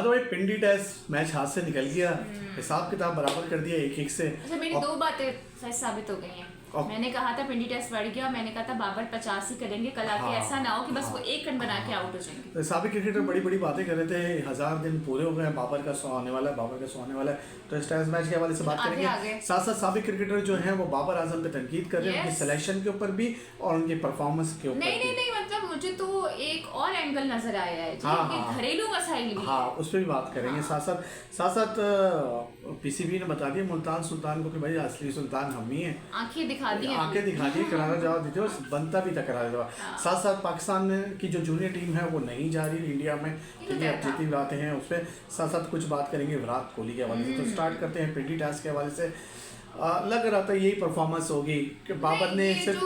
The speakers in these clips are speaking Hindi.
तो भाई पिंडी टेस्ट मैच हाथ से निकल गया, हिसाब किताब बराबर कर दिया 1-1 से। अच्छा, मेरी दो बातें सच साबित हो गई हैं। मैंने कहा था पिंडी टेस्ट बढ़ गया, मैंने कहा था बाबर 50 ही करेंगे, कल आके ऐसा ना हो कि बस वो 1 रन बना के आउट हो जाएंगे। तो साबिक क्रिकेटर बड़ी बड़ी बातें कर रहे थे, 1000 दिन पूरे हो गए, बाबर का 100 आने वाला है, बाबर का 100 आने वाला है। तो इस टेस्ट मैच के हवाले से बात करेंगे। साथ साथ साबिक क्रिकेटर जो हैं वो बाबर आजम पे तनकीद कर रहे हैं, उनकी सिलेक्शन के ऊपर भी और उनकी परफॉर्मेंस के ऊपर। नहीं, मतलब मुझे तो एक और एंगल नजर आया है कि घरेलू मसाइल भी। हाँ, उस पर भी बात करेंगे। साथ साथ पीसीबी ने बता दिया मुल्तान सुल्तान को कि भाई असली सुल्तान हम ही हैं। आंखें दिखा दी, करारा जवाब देते हो, बनता भी था करारा जवाब। साथ साथ पाकिस्तान की जो जूनियर टीम है वो नहीं जा रही इंडिया में, ठीक है, अब जीती बातें हैं उस पर। साथ साथ कुछ बात करेंगे विराट कोहली के हवाले से। तो स्टार्ट करते हैं पिंडी टेस्ट के हवाले से। लग रहा था यही परफॉर्मेंस होगी कि बाबर ने सिर्फ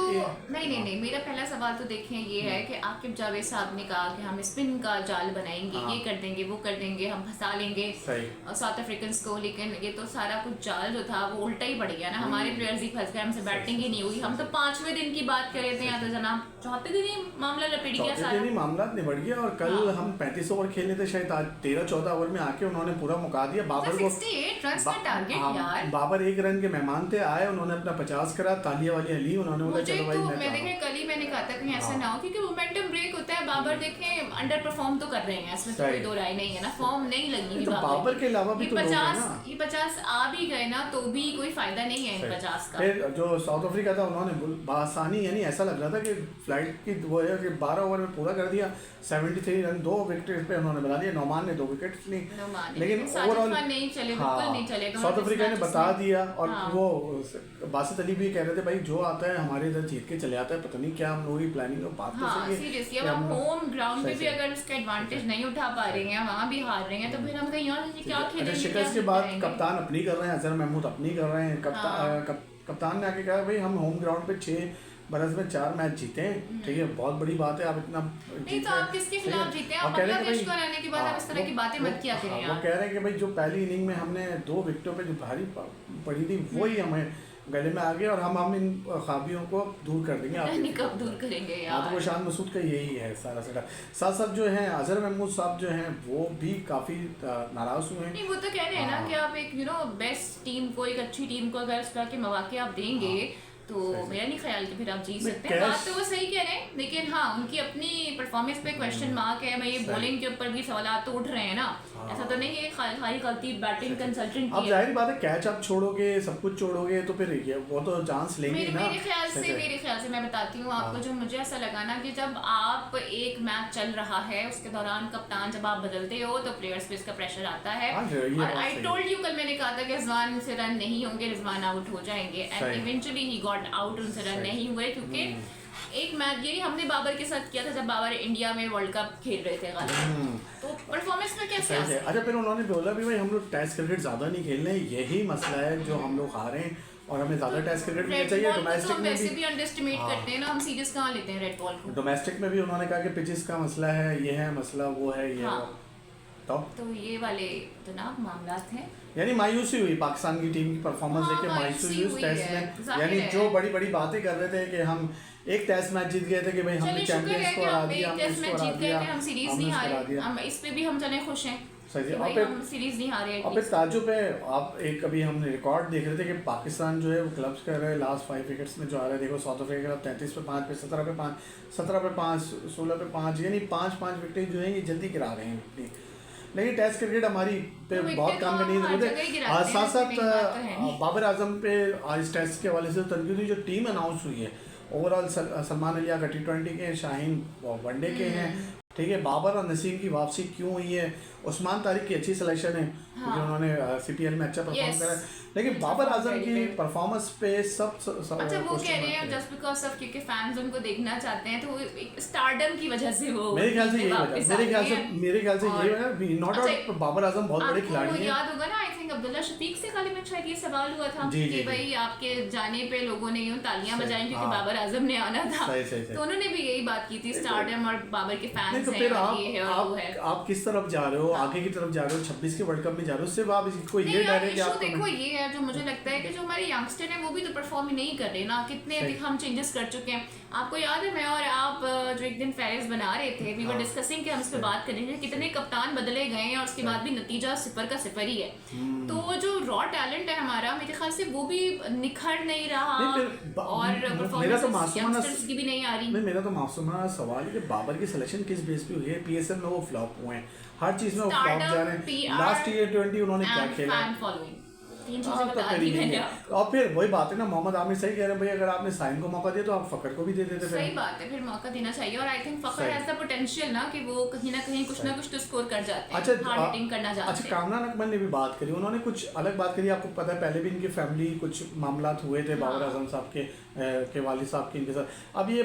नहीं, मेरा पहला सवाल तो देखें ये है कि आकिब जावेद साहब ने कहा कि हम स्पिन का जाल बनाएंगे, ये कर देंगे, वो कर देंगे, हम फंसा लेंगे साउथ अफ्रीकन को। लेकिन ये तो सारा कुछ जाल जो था वो उल्टा ही पड़ गया ना, हमारे प्लेयर्स ही फंस गए, हमसे बैटिंग ही नहीं हुई। हम तो 5वें दिन की बात कर रहे थे, यहाँ तो जनाब 4थे दिन ही मामला लपेट गया सारा। मामला निबट गया और कल हम 35 ओवर खेलने थे, शायद आज 13-14 ओवर में आके उन्होंने पूरा मुका दिया। बाबर को 68 रन का टारगेट यार। बाबर 1 रन के मेहमान थे, आए, उन्होंने अपना 50 करा, तालियां वाली ली, उन्होंने बोला चलो भाई मैं देखें कल ही मैंने कहा था कहीं ऐसा ना हो, क्योंकि मोमेंटम ब्रेक होता है। बाबर देखें अंडर परफॉर्म तो कर रहे हैं, इसमें तो कोई दो राय नहीं है ना, फॉर्म नहीं लगी तो बाबर के अलावा भी तो 50 आ भी गए ना तो भी कोई फायदा नहीं है इन 50 का। फिर जो साउथ अफ्रीका था उन्होंने बासानी, यानी ऐसा लग रहा था कि फ्लाइट की वो है कि 12 ओवर में पूरा कर दिया, 73 रन 2 विकेट पे उन्होंने बना दिया। नौमान ने 2 विकेट ली, लेकिन ओवरऑल नहीं चले, बिल्कुल नहीं चले। साउथ अफ्रीका ने बता दिया। और वो बासित अली भी कह रहे थे भाई जो आता है हमारे इधर जीत के चले आता है, पता नहीं क्या हम लोग प्लानिंग और बात कर सीरियसली। अब हम होम ग्राउंड पे भी अगर उसका एडवांटेज नहीं उठा पा रहे हैं, वहां भी हार रहे हैं, तो फिर हम कहीं और क्या खेलेंगे। शिकस्त के बाद कप्तान अपनी कर रहे हैं, अजहर महमूद अपनी कर रहे हैं। कप्तान ने आके कहा भाई हम होम ग्राउंड पे 6 बरस में 4 मैच जीते हैं, ठीक है, बहुत बड़ी बात है। आप इतना नहीं तो आप किसके खिलाफ जीते हैं? आप बांग्लादेश को हराने के बाद आप इस तरह की बातें मत किया करें। वो कह रहे हैं कि भाई जो पहली इनिंग में हमने 2 विकेटों पे जो भारी पड़ी थी वही हमें गले में आ गया और हम इन खाबियों को दूर कर देंगे। आप कब दूर करेंगे यार? तो वो शान मसूद का यही है सारा सेटा। साथ साथ जो है अजहर महमूद साहब जो हैं वो भी काफ़ी नाराज़ हुए हैं। नहीं, वो तो कह रहे हैं ना कि आप एक बेस्ट टीम को, एक अच्छी टीम को अगर इस तरह के मौके आप देंगे तो मेरा नहीं ख्याल कि फिर आप जीत सकते हैं। बात तो वो सही कह रहे हैं, लेकिन हाँ उनकी अपनी परफॉर्मेंस पे क्वेश्चन मार्क है। भाई बॉलिंग के ऊपर भी सवाल तो उठ रहे हैं ना, ऐसा तो नहीं है खाली गलती बैटिंग कंसल्टेंट की। अब जाहिर बात है कैच आप छोड़ोगे, सब कुछ छोड़ोगे तो फिर वो तो चांस लेंगे ना। मेरे ख्याल से मैं बताती हूँ आपको, जो मुझे ऐसा लगा ना कि जब आप एक मैच चल रहा है उसके दौरान कप्तान जब आप बदलते हो तो प्लेयर्स पे इसका प्रेशर आता है। और आई टोल्ड यू, कल मैंने कहा था कि रिजवान से रन नहीं होंगे, रिजवान आउट हो जाएंगे, and eventually he got out, उनसे रन नहीं हुए। क्योंकि एक मैच यही हमने बाबर के साथ किया था जब बाबर इंडिया में वर्ल्ड कप खेल रहे थे तो परफॉर्मेंस में कैसे आ सकते हैं? अच्छा, फिर उन्होंने बोला भी भाई हम लोग टेस्ट क्रिकेट ज्यादा नहीं खेल रहे, यही मसला है जो हम लोग हारे हैं और हमें ज्यादा टेस्ट क्रिकेट मिलना चाहिए। डोमेस्टिक में वैसे भी अंडरएस्टिमेट करते हैं ना, हम सीरियस कहाँ लेते हैं रेड बॉल को। डोमेस्टिक में भी उन्होंने कहा कि पिचेस का मसला है, ये है मसला, वो है, ये तो ये वाले जनाब मामलात हैं। यानी मायूसी हुई पाकिस्तान की टीम की परफॉर्मेंस देख के, मायूसी हुई टेस्ट में। यानी जो बड़ी बड़ी बातें कर रहे थे कि हम एक टेस्ट मैच जीत गए थे कि भाई हमने चैंपियंस को हरा दिया, हम इसको हरा दिया, हम सीरीज नहीं हारे, हम इस पे भी हम चले खुश हैं। सही है। हम सीरीज नहीं हारे। और फिर ताजु पे आप एक अभी हमने रिकॉर्ड देख रहे थे कि पाकिस्तान जो है वो क्लब्स कर रहे हैं लास्ट 5 विकेट्स में जो आ रहा है। देखो साउथ अफ्रीका 33 पे 5 पे 17 पे 5, 17 पे 5, 16 पे 5, यानी 5-5 विकेटें जो है ये जल्दी गिरा रहे हैं। लेकिन टेस्ट क्रिकेट हमारी पे बहुत काम करने की जरूरत है। साथ साथ बाबर आजम पे आज टेस्ट के हवाले से तनकीद जो टीम अनाउंस हुई है, ओवरऑल सलमान अली का T20 के, शाहीन वनडे के हैं, ठीक है। बाबर और नसीम की वापसी क्यों हुई है? उस्मान तारिक की अच्छी सिलेक्शन है क्योंकि उन्होंने CPL में अच्छा परफॉर्म करा है, लेकिन बाबर आजम की परफॉर्मेंस पे सब अच्छा वो कह रहे हैं जस्ट बिकॉज ऑफ क्योंकि फैंस उनको देखना चाहते हैं, तो एक स्टारडम की वजह से वो मेरे ख्याल से यही वजह नॉट आउट। बाबर आजम बहुत बड़े खिलाड़ी हैं। याद होगा ना, आई थिंक अब्दुल्ला शफीक से खाली में शायद ये सवाल हुआ था कि भाई आपके जाने पे लोगों ने यूं तालियां बजाई क्योंकि बाबर आजम ने आना था, तो उन्होंने भी यही बात की थी, स्टारडम और बाबर के फैंस तो फिर आप किस तरफ जा रहे हो, आगे की तरफ जा रहे हो, 26 के वर्ल्ड कप में जा रहे हो, सिर्फ आप इसको ये डायरेक्ट आप देखो ये है जो मुझे लगता है कि जो हमारे यंगस्टर हैं वो भी तो परफॉर्म ही नहीं कर रहे ना, कितने हम चेंजेस कर चुके हैं। आपको याद है मैं और आप जो एक दिन फेरेस बना रहे थे, वी वर डिस्कसिंग कि हम इस पे बात करेंगे कितने कप्तान बदले गए हैं और उसके बाद भी नतीजा 0 का 0 ही है। तो जो रॉ टैलेंट है हमारा, मेरे ख्याल से वो भी निखर नहीं रहा और परफॉर्मेंस की भी नहीं आ रही। मेरा तो मासूमाना सवाल है कि बाबर की सिलेक्शन किस बेस पे हुई है? पीएसएल में वो फ्लॉप हुए हैं, हर चीज में वो फ्लॉप जा रहे हैं। लास्ट ईयर T20 उन्होंने क्या खेला, और फिर वही बात है ना, मोहम्मद आमिर सही कह रहे हैं भाई, अगर आपने साइन को मौका दिया तो आप फकर को भी दे देते। सही बात है, फिर मौका देना चाहिए। और I think Fakhar has the potential ना कि वो कहीं ना कहीं कुछ ना कुछ तो स्कोर कर जाते हैं, हार्ड हिटिंग करना चाहते हैं। अच्छा, कामरान अकमल ने भी बात करी, उन्होंने कुछ अलग बात करी। आपको पता है पहले भी इनकी फैमिली कुछ मामला हुए थे बाबर आजम साहब के वालिद साहब के इनके साथ। अब ये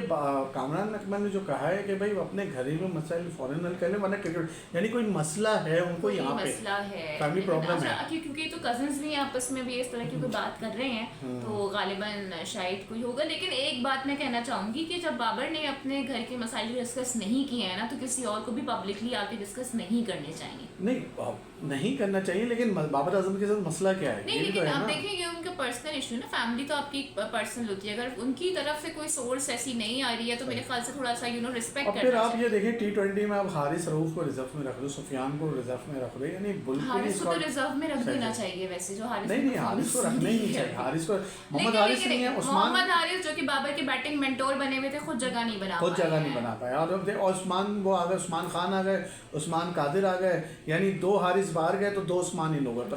कामरान अकमल ने जो कहा है कि भाई अपने घरेलू मसाइल फौरन हल कर लें, वरना क्रिकेट यानी कोई मसला है उनको यहाँ पे, फैमिली प्रॉब्लम है, क्योंकि तो कजिन्स भी आपस में भी इस तरह की कोई बात कर रहे हैं तो गालिबन शायद कोई होगा। लेकिन एक बात मैं कहना चाहूंगी कि जब बाबर ने अपने घर के मसाइल डिस्कस नहीं किए हैं ना, तो किसी और को भी पब्लिकली आके डिस्कस नहीं करने चाहिए। नहीं करना चाहिए, लेकिन बाबर आजम के साथ मसला क्या है? नहीं, लेकिन आप देखें ये उनका पर्सनल इशू ना, फैमिली तो आपकी पर्सनल होती है। अगर उनकी तरफ से कोई सोर्स ऐसी नहीं आ रही है तो मेरे ख्याल से थोड़ा सा रिस्पेक्ट करना। फिर आप ये देखें T20 में आप हारिस रऊफ को रिजर्व में रख दो, सुफियान को रिजर्व में रख दो, यानी बिल्कुल हारिस को तो रिजर्व में रख देना चाहिए वैसे, जो हारिस नहीं हारिस को रखना ही नहीं चाहिए। हारिस को मोहम्मद हारिस नहीं है, मोहम्मद हारिस जो कि बाबर के बैटिंग मेंटोर बने हुए थे, खुद जगह नहीं बना पाया। और उस्मान वो आ गए, उस्मान खान आ गए, उस्मान कादिर आ गए, यानी 2 हारिस बाहर गए तो 2 उस्मान इन लोगों पर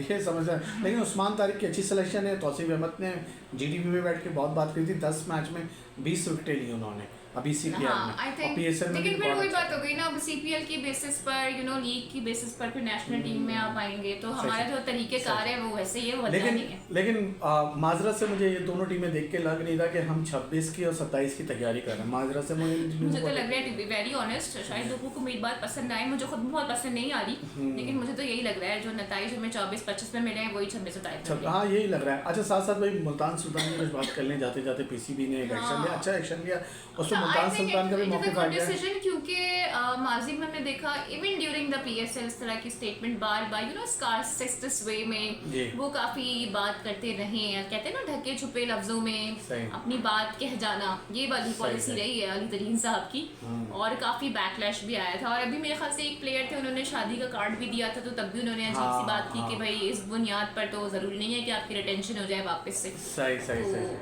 ये समझ है। लेकिन उस्मान तारिक की अच्छी सिलेक्शन है। तौसीफ अहमद ने जीटीवी में बैठ के बहुत बात करी थी, 10 मैच में 20 विकेटें ली उन्होंने अभी सीपीएल में, और पीएसएल में। लेकिन फिर वही बात हो गई ना, अब सीपीएल की बेसिस पर लीग की बेसिस पर फिर नेशनल टीम में आप आएंगे तो हमारा जो तरीकेकार है वो वैसे ही है, लेकिन माजरत से मुझे ये दोनों टीमें देख के लग नहीं रहा कि हम 26 की और 27 की तैयारी कर रहे हैं। माजरत से मुझे तो लग रहा है, टू बी वेरी ऑनेस्ट, शायद लोगों को मेरी बात पसंद आए, मुझे खुद बहुत पसंद नहीं आ रही, लेकिन मुझे तो यही लग रहा है जो नतीजे हमें 24-25 में मिले हैं वही 26-27। हाँ, यही लग रहा है। अच्छा, साथ साथ भाई मुल्तान सुल्तान की कुछ बात कर लें जाते जाते। पीसीबी ने एक एक्शन लिया, अच्छा एक्शन लिया, उसमें मुल्तान सुल्तान का भी मौका आ गया डिसीजन, क्योंकि माजी में हमने देखा इवन ड्यूरिंग द पीएसएल इस तरह की स्टेटमेंट बार स्कार्सिस्ट वे में वो काफी बात करते रहे हैं, कहते हैं ना ढके छुपे लफ्जों में अपनी बात कह जाना, ये वाली पॉलिसी रही है अली तरीन साहब की, और काफी बैकलैश भी आया था। और अभी मेरे ख्याल से एक प्लेयर थे, उन्होंने शादी का कार्ड भी दिया था, तो तब भी उन्होंने अजीब सी बात की कि भाई इस बुनियाद पर तो जरूरी नहीं है कि आपकी रिटेंशन हो जाए वापस से। सही।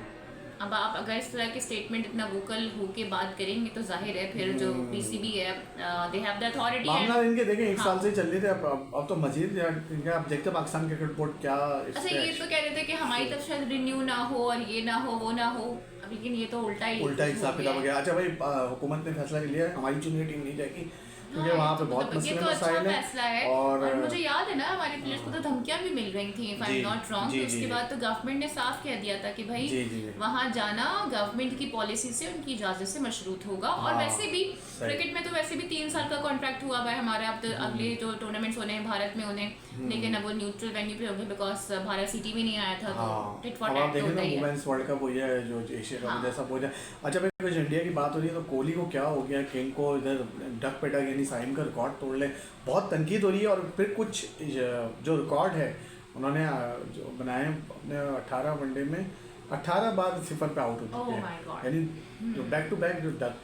अब आप अगर इस तरह के स्टेटमेंट इतना वोकल होके बात करेंगे तो जाहिर है फिर जो पीसीबी है दे हैव द अथॉरिटी। मामला इनके देखें एक साल से चल रहे थे, अब तो मजीद आप देखते पाकिस्तान क्रिकेट बोर्ड क्या। अच्छा, ये तो कह रहे थे कि हमारी तरफ शायद रिन्यू ना हो और ये ना हो वो ना हो, लेकिन ये तो उल्टा हिसाब किताब हो गया। अच्छा भाई, हुकूमत ने फैसला लिया हमारी जूनियर टीम नहीं जाएगी क्योंकि वहाँ पे बहुत मसले है। और मुझे याद है ना हमारे प्लेयर्स को तो धमकियां भी मिल रही थी, if I am not wrong. तो उसके बाद तो गवर्नमेंट ने साफ कह दिया था कि भाई वहाँ जाना गवर्नमेंट की पॉलिसी से, उनकी इजाजत से मशरूत होगा। और वैसे भी क्रिकेट में तो वैसे भी 3 साल का कॉन्ट्रैक्ट हुआ है हमारा, अब तो अगले जो टूर्नामेंट्स होने हैं भारत में उन्हें, लेकिन अब वो न्यूट्रल वेन्यू पे होंगे बिकॉज भारत सिटी में नहीं आया था, तो टिट फॉर टैट होता ही है। वुमेन्स वर्ल्ड कप हुई है जो एशिया कप जैसा हो जाए। अच्छा भाई, कुछ इंडिया की बात हो रही है तो कोहली को क्या हो गया, किंग को इधर डक पे डक यानी साइम का रिकॉर्ड तोड़ ले, बहुत तनकीद हो रही है। और फिर कुछ जो रिकॉर्ड है उन्होंने जो बनाए अपने 18 वनडे में 18 बार 0 पे आउट हो चुके हैं, यानी जो बैक टू बैक जो duck.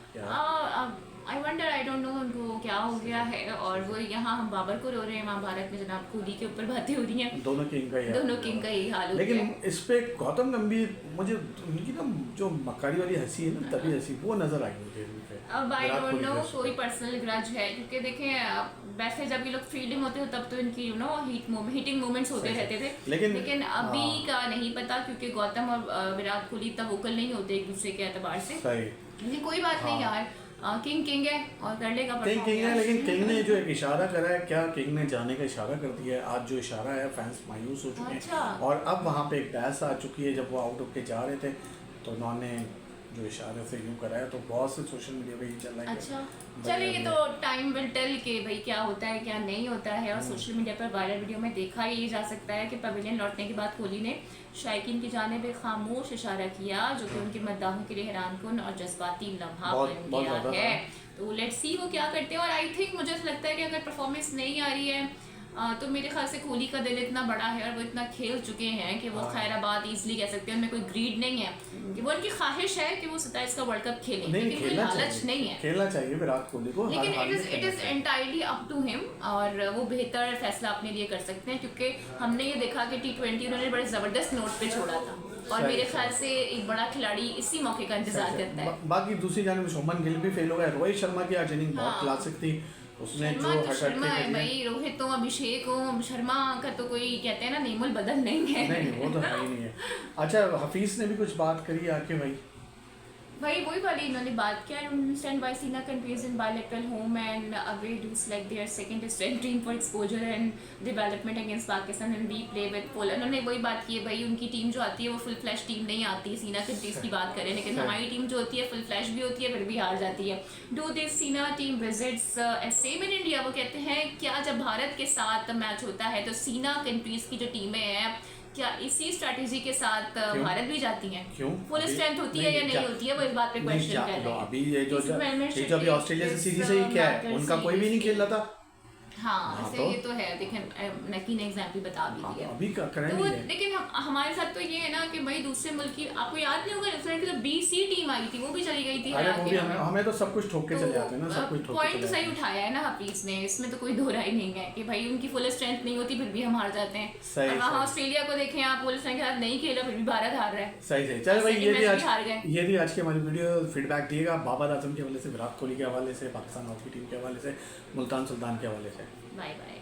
I wonder, I don't know उनको क्या हो गया है। और वो यहाँ हम बाबर को रो रहे हैं, वहाँ भारत में जनाब कोहली के ऊपर बातें हो रही हैं, दोनों किंग का ही हाल हो गया। लेकिन इस पे गौतम गंभीर, मुझे उनकी ना जो मक्कारी वाली हंसी है ना, तभी हंसी वो नजर आई मुझे। अब आई डोंट नो कोई पर्सनल ग्रज है, क्योंकि देखें वैसे जब ये लोग फील्डिंग होते हो तब तो इनकी हीटिंग मोमेंट्स होते रहते थे, लेकिन अभी का नहीं पता, क्योंकि गौतम और विराट कोहली इतना वोकल नहीं होते एक दूसरे के एतबार से। लेकिन कोई बात नहीं यार, किंग है और कर लेगा किंग है। लेकिन किंग ने जो एक इशारा करा है, क्या किंग ने जाने का इशारा कर दिया है। आज जो इशारा है फैंस मायूस हो चुके हैं, और अब वहाँ पे एक बहस आ चुकी है। जब वो आउट होके जा रहे थे तो उन्होंने जो इशारे से यूँ कराया, तो बहुत से सोशल मीडिया पे ये चल रहा है। अच्छा, चलिए ये तो टाइम विल टेल कि भाई क्या होता है क्या नहीं होता है। और सोशल मीडिया पर वायरल वीडियो में देखा ये जा सकता है कि पवेलियन लौटने के बाद कोहली ने शायकीन की जानिब एक खामोश इशारा किया, जो कि उनके मद्दाहों के लिए हैरानकुन और जज्बाती लम्हा बन गया है। तो लेट्स सी वो क्या करते हैं। और आई थिंक मुझे ऐसा लगता है कि अगर परफॉर्मेंस नहीं आ रही है तो मेरे ख्याल से कोहली का दिल इतना बड़ा है और वो इतना खेल चुके हैं कि वो खैराबाद ईजिली कह सकते हैं, उनमें कोई ग्रीड नहीं है कि वो उनकी ख्वाहिश है कि वो 27 का वर्ल्ड कप खेलें, लेकिन कोई लालच नहीं है। खेलना चाहिए विराट कोहली को, लेकिन it is entirely up to him और वो बेहतर फैसला अपने लिए कर सकते हैं, क्योंकि हमने ये देखा कि T20 उन्होंने बड़े जबरदस्त नोट पे छोड़ा था और मेरे ख्याल से एक बड़ा खिलाड़ी इसी मौके का इंतजार करता है। बाकी दूसरी जानिब शुभमन गिल भी फेल हो गया, रोहित शर्मा की आज इनिंग बहुत क्लासिक थी, उसने जो शर्मा है भाई, रोहित हो अभिषेक हो, शर्मा का तो कोई कहते हैं ना नेमुल बदल नहीं है। नहीं वो तो है ही नहीं है। अच्छा हफीज ने भी कुछ बात करी आके भाई वही वाली इन्होंने बात किया, I don't understand why Sina conveys in bilateral home and away do select their second strength team for exposure and development against Pakistan and we play with Poland। उन्होंने वही बात की है भाई, उनकी टीम जो आती है वो फुल फ्लैश टीम नहीं आती, सीना कंट्रीज की बात करें, लेकिन हमारी टीम जो होती है फुल फ्लैश भी होती है फिर भी हार जाती है। डू दिस सीना team visits same in India, वो कहते हैं क्या जब भारत के साथ मैच होता है तो सीना कंट्रीज की जो टीमें हैं क्या इसी स्ट्रेटेजी के साथ भारत भी जाती हैं? क्यों फुल स्ट्रेंथ होती है या नहीं होती है, वो इस बात पे क्वेश्चन कर रहे हैं। अभी ये जो अभी ऑस्ट्रेलिया से सीरीज है क्या है, उनका कोई भी नहीं खेल रहा था। हाँ तो ये तो है, देखें नकी ने एग्जाम्पल बता भी दिया अभी का करंट तो है। लेकिन हमारे साथ तो ये है ना कि भाई दूसरे मुल्क की, आपको याद नहीं होगा न्यूजीलैंड की जो BC टीम आई थी वो भी चली गई थी। अरे वो भी हमें तो सब कुछ ठोक के चले जाते हैं ना, सब कुछ ठोक के पॉइंट सही उठाया है ना हफीज ने, इसमें तो कोई दो राय नहीं है कि भाई उनकी फुल स्ट्रेंथ नहीं होती फिर भी हम हार जाते हैं। और वहाँ ऑस्ट्रेलिया को देखें आप, फुल स्ट्रेंथ के साथ नहीं खेला फिर भी भारत हार रहा है। सही चलो भाई ये थी आज की हमारी वीडियो। फीडबैक दिएगा बाबर आजम के हवाले से, विराट कोहली के हवाले से, पाकिस्तान हॉकी टीम के हवाले से, मुल्तान सुल्तान के हवाले से। Bye bye.